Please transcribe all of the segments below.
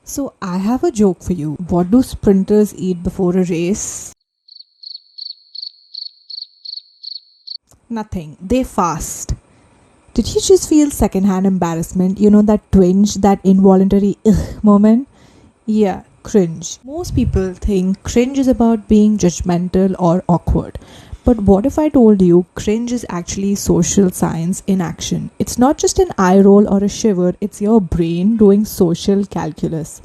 So, I have a joke for you. What do sprinters eat before a race? Nothing. They fast. Did you just feel secondhand embarrassment? You know, that twinge, that involuntary ugh moment? Yeah, cringe. Most people think cringe is about being judgmental or awkward. But what if I told you cringe is actually social science in action? It's not just an eye roll or a shiver, it's your brain doing social calculus.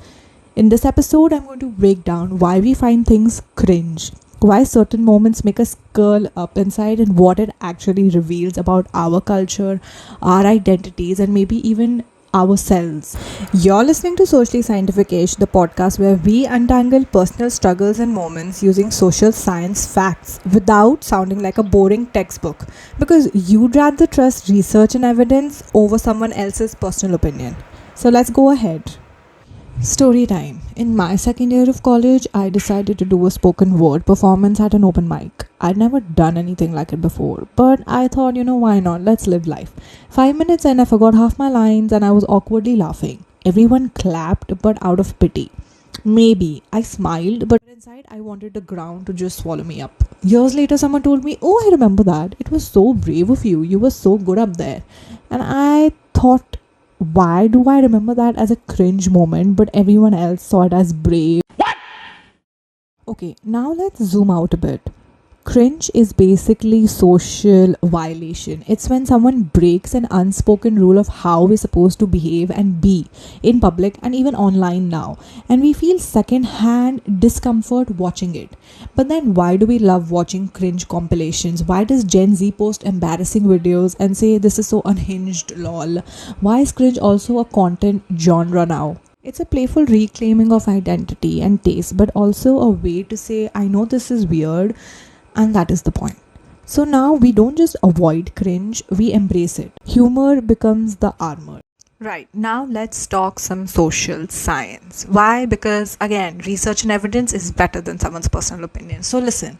In this episode, I'm going to break down why we find things cringe, why certain moments make us curl up inside, and what it actually reveals about our culture, our identities, and maybe even ourselves. You're listening to Socially Scientific-ish, the podcast where we untangle personal struggles and moments using social science facts without sounding like a boring textbook. Because you'd rather trust research and evidence over someone else's personal opinion. So let's go ahead. Story time. In my second year of college, I decided to do a spoken word performance at an open mic. I'd never done anything like it before, but I thought, why not? Let's live life. 5 minutes and I forgot half my lines and I was awkwardly laughing. Everyone clapped, but out of pity. Maybe. I smiled, but inside I wanted the ground to just swallow me up. Years later, someone told me, "Oh, I remember that. It was so brave of you. You were so good up there." And I thought, why do I remember that as a cringe moment, but everyone else saw it as brave? Okay, now let's zoom out a bit. Cringe is basically social violation. It's when someone breaks an unspoken rule of how we're supposed to behave and be in public and even online now. And we feel second-hand discomfort watching it. But then why do we love watching cringe compilations? Why does Gen Z post embarrassing videos and say this is so unhinged lol? Why is cringe also a content genre now? It's a playful reclaiming of identity and taste, but also a way to say, I know this is weird, and that is the point. So now we don't just avoid cringe, we embrace it. Humor becomes the armor. Right, now let's talk some social science. Why? Because again, research and evidence is better than someone's personal opinion. So listen,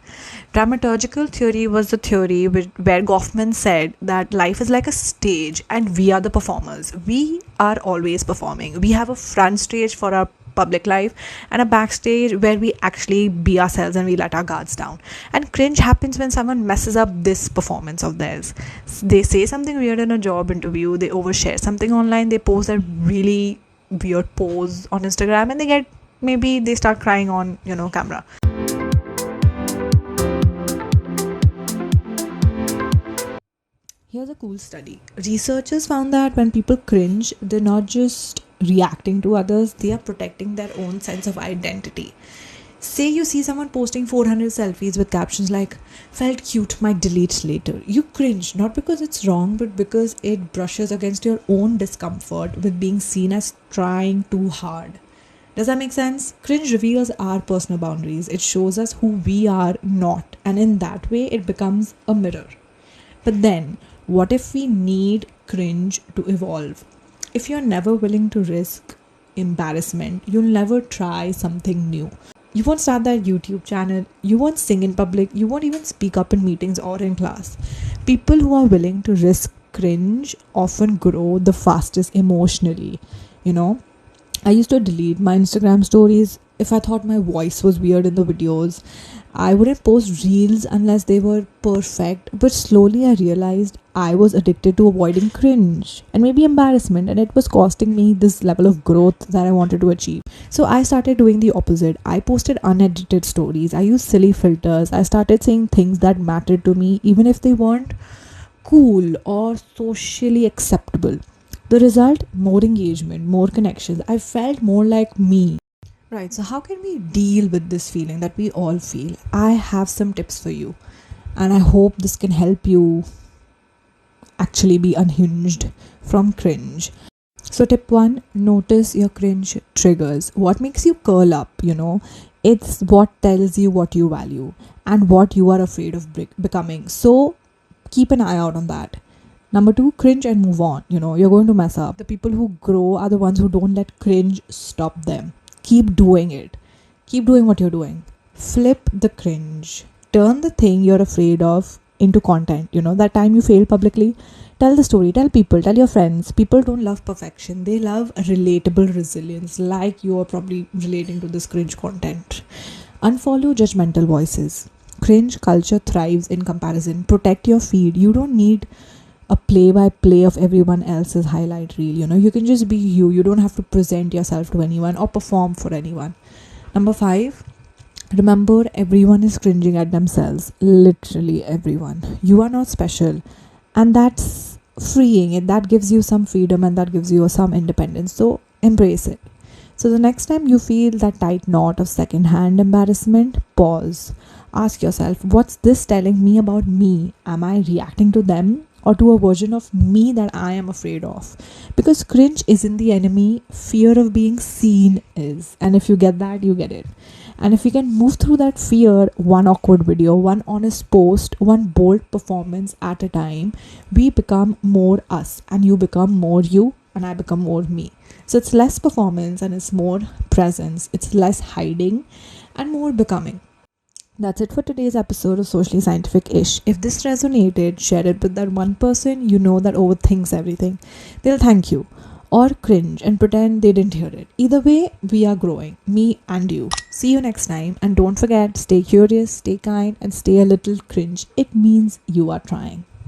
dramaturgical theory was the theory where Goffman said that life is like a stage and we are the performers. We are always performing. We have a front stage for our public life and a backstage where we actually be ourselves and we let our guards down. And cringe happens when someone messes up this performance of theirs. They say something weird in a job interview, they overshare something online, they post that really weird pose on Instagram, and they start crying on camera. Here's a cool study. Researchers found that when people cringe, they're not just reacting to others, they are protecting their own sense of identity. Say you see someone posting 400 selfies with captions like, "Felt cute, might delete later." You cringe, not because it's wrong, but because it brushes against your own discomfort with being seen as trying too hard. Does that make sense? Cringe reveals our personal boundaries. It shows us who we are not, and in that way, it becomes a mirror. But then, what if we need cringe to evolve? If you're never willing to risk embarrassment, you'll never try something new. You won't start that YouTube channel, you won't sing in public, you won't even speak up in meetings or in class. People who are willing to risk cringe often grow the fastest emotionally. I used to delete my Instagram stories if I thought my voice was weird in the videos. I wouldn't post reels unless they were perfect, but slowly I realized I was addicted to avoiding cringe and maybe embarrassment, and it was costing me this level of growth that I wanted to achieve. So I started doing the opposite. I posted unedited stories, I used silly filters, I started saying things that mattered to me even if they weren't cool or socially acceptable. The result? More engagement, more connections. I felt more like me. Right, so how can we deal with this feeling that we all feel? I have some tips for you, and I hope this can help you actually be unhinged from cringe. So tip 1, notice your cringe triggers. What makes you curl up, It's what tells you what you value and what you are afraid of becoming. So keep an eye out on that. Number 2, cringe and move on. You're going to mess up. The people who grow are the ones who don't let cringe stop them. Keep doing it. Keep doing what you're doing. Flip the cringe. Turn the thing you're afraid of into content. That time you failed publicly, tell the story, tell people, tell your friends. People don't love perfection, they love relatable resilience, like you are probably relating to this cringe content. Unfollow judgmental voices. Cringe culture thrives in comparison. Protect your feed. You don't need a play by play of everyone else's highlight reel. You can just be you. You don't have to present yourself to anyone or perform for anyone. Number 5, remember everyone is cringing at themselves. Literally everyone. You are not special. And that's freeing. That gives you some freedom and that gives you some independence. So embrace it. So the next time you feel that tight knot of secondhand embarrassment, pause. Ask yourself, what's this telling me about me? Am I reacting to them or to a version of me that I am afraid of? Because cringe isn't the enemy, fear of being seen is. And if you get that, you get it. And if we can move through that fear, one awkward video, one honest post, one bold performance at a time, we become more us and you become more you and I become more me. So it's less performance and it's more presence. It's less hiding and more becoming. That's it for today's episode of Socially Scientific-ish. If this resonated, share it with that one person you know that overthinks everything. They'll thank you. Or cringe and pretend they didn't hear it. Either way, we are growing. Me and you. See you next time. And don't forget, stay curious, stay kind, and stay a little cringe. It means you are trying.